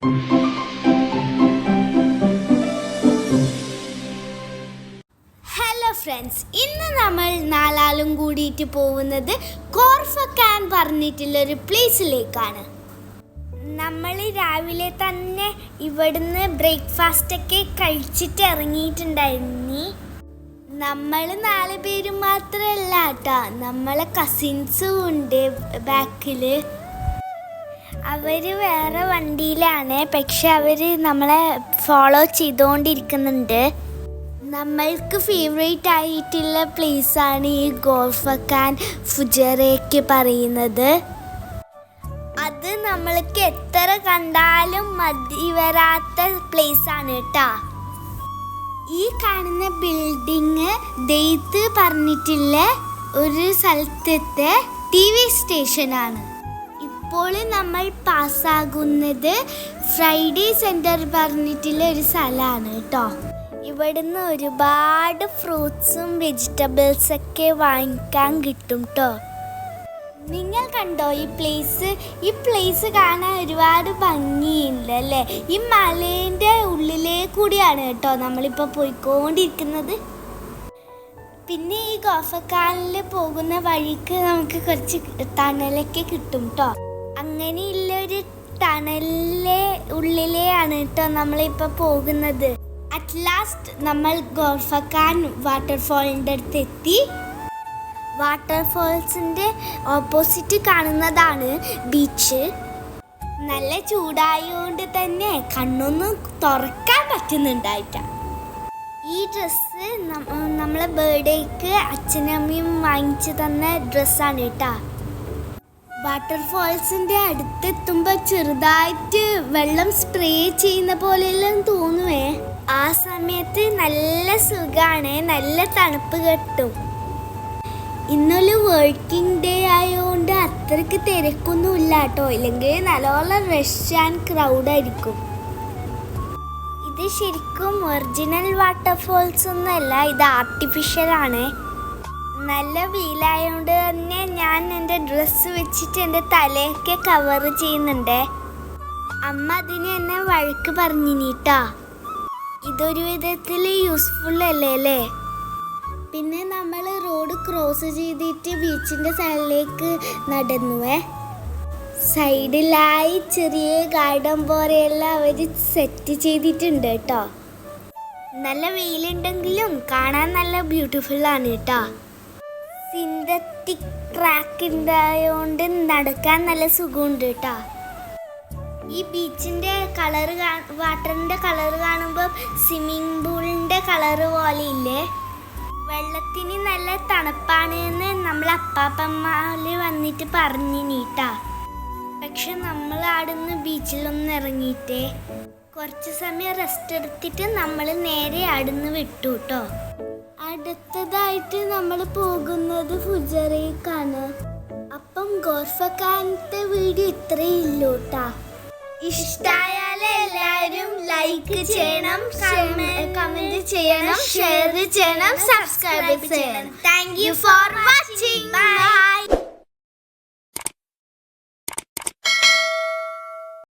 Hello friends, ഇന്ന് നമ്മൾ നാലാളും കൂടിയിട്ട് പോകുന്നത് കോർഫക്കാൻ പറഞ്ഞിട്ടുള്ളൊരു പ്ലേസിലേക്കാണ്. നമ്മൾ രാവിലെ തന്നെ ഇവിടുന്ന് ബ്രേക്ക്ഫാസ്റ്റൊക്കെ കഴിച്ചിട്ട് ഇറങ്ങിയിട്ടുണ്ടായിരുന്നു. നമ്മൾ 4 പേരും മാത്രമല്ല കേട്ടോ, നമ്മളെ കസിൻസും ഉണ്ട് ബാക്കിൽ. അവർ വേറെ വണ്ടിയിലാണ്, പക്ഷെ അവർ നമ്മളെ ഫോളോ ചെയ്തുകൊണ്ടിരിക്കുന്നുണ്ട്. നമ്മൾക്ക് ഫേവറേറ്റ് ആയിട്ടുള്ള പ്ലേസാണ് ഈ ഗോർഫക്കാൻ ഫുജറയ്ക്ക് പറയുന്നത്. അത് നമ്മൾക്ക് എത്ര കണ്ടാലും മതി വരാത്ത പ്ലേസാണ് കേട്ടോ. ഈ കാണുന്ന ബിൽഡിങ് ദെയ്ത്ത് പറഞ്ഞിട്ടുള്ള ഒരു സ്ഥലത്തെ TV സ്റ്റേഷനാണ്. ഇപ്പോൾ നമ്മൾ പാസ്സാകുന്നത് ഫ്രൈഡേ സെൻറ്റർ പറഞ്ഞിട്ടുള്ള ഒരു സ്ഥലമാണ് കേട്ടോ. ഇവിടുന്ന് ഒരുപാട് ഫ്രൂട്ട്സും വെജിറ്റബിൾസൊക്കെ വാങ്ങിക്കാൻ കിട്ടും കേട്ടോ. നിങ്ങൾ കണ്ടോ ഈ പ്ലേസ് കാണാൻ ഒരുപാട് ഭംഗിയില്ല അല്ലേ? ഈ മലേൻ്റെ ഉള്ളിലേ കൂടിയാണ് കേട്ടോ നമ്മളിപ്പോൾ പോയിക്കൊണ്ടിരിക്കുന്നത്. പിന്നെ ഈ ഗോർഫക്കാനിൽ പോകുന്ന വഴിക്ക് നമുക്ക് കുറച്ച് ടണലൊക്കെ കിട്ടും കേട്ടോ. അങ്ങനെയുള്ളൊരു ടണലിലെ ഉള്ളിലെയാണ് കേട്ടോ നമ്മളിപ്പോൾ പോകുന്നത്. അറ്റ് ലാസ്റ്റ് നമ്മൾ ഗോർഫക്കാൻ വാട്ടർഫോളിൻ്റെ അടുത്ത് എത്തി. വാട്ടർഫോൾസിൻ്റെ ഓപ്പോസിറ്റ് കാണുന്നതാണ് ബീച്ച്. നല്ല ചൂടായതുകൊണ്ട് തന്നെ കണ്ണൊന്നും തുറക്കാൻ പറ്റുന്നുണ്ടായിട്ട. ഈ ഡ്രസ്സ് നമ്മളെ ബർത്ത്ഡേക്ക് അച്ഛനും അമ്മയും വാങ്ങിച്ചു തന്ന ഡ്രസ്സാണ് കേട്ടോ. വാട്ടർഫോൾസിൻ്റെ അടുത്തെത്തുമ്പോൾ ചെറുതായിട്ട് വെള്ളം സ്പ്രേ ചെയ്യുന്ന പോലെയെല്ലാം തോന്നുവേ. ആ സമയത്ത് നല്ല സുഖമാണ്, നല്ല തണുപ്പ് കിട്ടും. ഇന്നൊരു വർക്കിംഗ് ഡേ ആയതുകൊണ്ട് അത്രയ്ക്ക് തിരക്കൊന്നുമില്ല കേട്ടോ, ഇല്ലെങ്കിൽ നല്ലോണം റഷ് ആൻഡ് ക്രൗഡായിരിക്കും. ഇത് ശരിക്കും ഒറിജിനൽ വാട്ടർഫോൾസ് ഒന്നുമല്ല, ഇത് ആർട്ടിഫിഷ്യലാണ്. നല്ല വെയിലായതുകൊണ്ട് തന്നെ ഞാൻ എൻ്റെ ഡ്രസ്സ് വെച്ചിട്ട് എൻ്റെ തലയൊക്കെ കവർ ചെയ്യുന്നുണ്ട്. അമ്മ അതിന് എന്നെ വഴക്ക് പറഞ്ഞിട്ടാ. ഇതൊരു വിധത്തിൽ യൂസ്ഫുൾ അല്ലേ? പിന്നെ നമ്മൾ റോഡ് ക്രോസ് ചെയ്തിട്ട് ബീച്ചിൻ്റെ സൈഡിലേക്ക് നടന്നുവേ. സൈഡിലായി ചെറിയ ഗാർഡൻ പോലെയെല്ലാം അവർ സെറ്റ് ചെയ്തിട്ടുണ്ട് കേട്ടോ. നല്ല വെയിലുണ്ടെങ്കിലും കാണാൻ നല്ല ബ്യൂട്ടിഫുള്ളാണ് കേട്ടോ. സിന്തറ്റിക് ട്രാക്ക് ഉണ്ടായതുകൊണ്ട് നടക്കാൻ നല്ല സുഖമുണ്ട് കേട്ടോ. ഈ ബീച്ചിൻ്റെ കളറ് വാട്ടറിൻ്റെ കളറ് കാണുമ്പോൾ സ്വിമ്മിങ് പൂളിൻ്റെ കളറ് പോലെ ഇല്ലേ? വെള്ളത്തിന് നല്ല തണുപ്പാണ് എന്ന് നമ്മൾ അപ്പാപ്പന്മാര് വന്നിട്ട് പറഞ്ഞിട്ടാ. പക്ഷെ നമ്മൾ ആടുന്ന് ബീച്ചിലൊന്നും ഇറങ്ങിയിട്ടേ കുറച്ച് സമയം റെസ്റ്റ് എടുത്തിട്ട് നമ്മൾ നേരെ ആടുന്ന് വിട്ടു കേട്ടോ. അടുത്തതായിട്ട് നമ്മൾ പോകുന്നത് ഫുജറയ്ക്കാണ്. അപ്പം ഗോർഫക്കാനത്തെ വീഡിയോ ഇത്രയേ ഉള്ളൂ കേട്ടോ. ഇഷ്ടമായാൽ എല്ലാവരും ലൈക്ക് ചെയ്യണം, കമന്റ് ചെയ്യണം, ഷെയർ ചെയ്യണം, സബ്സ്ക്രൈബ് ചെയ്യണം. Thank you for watching. By.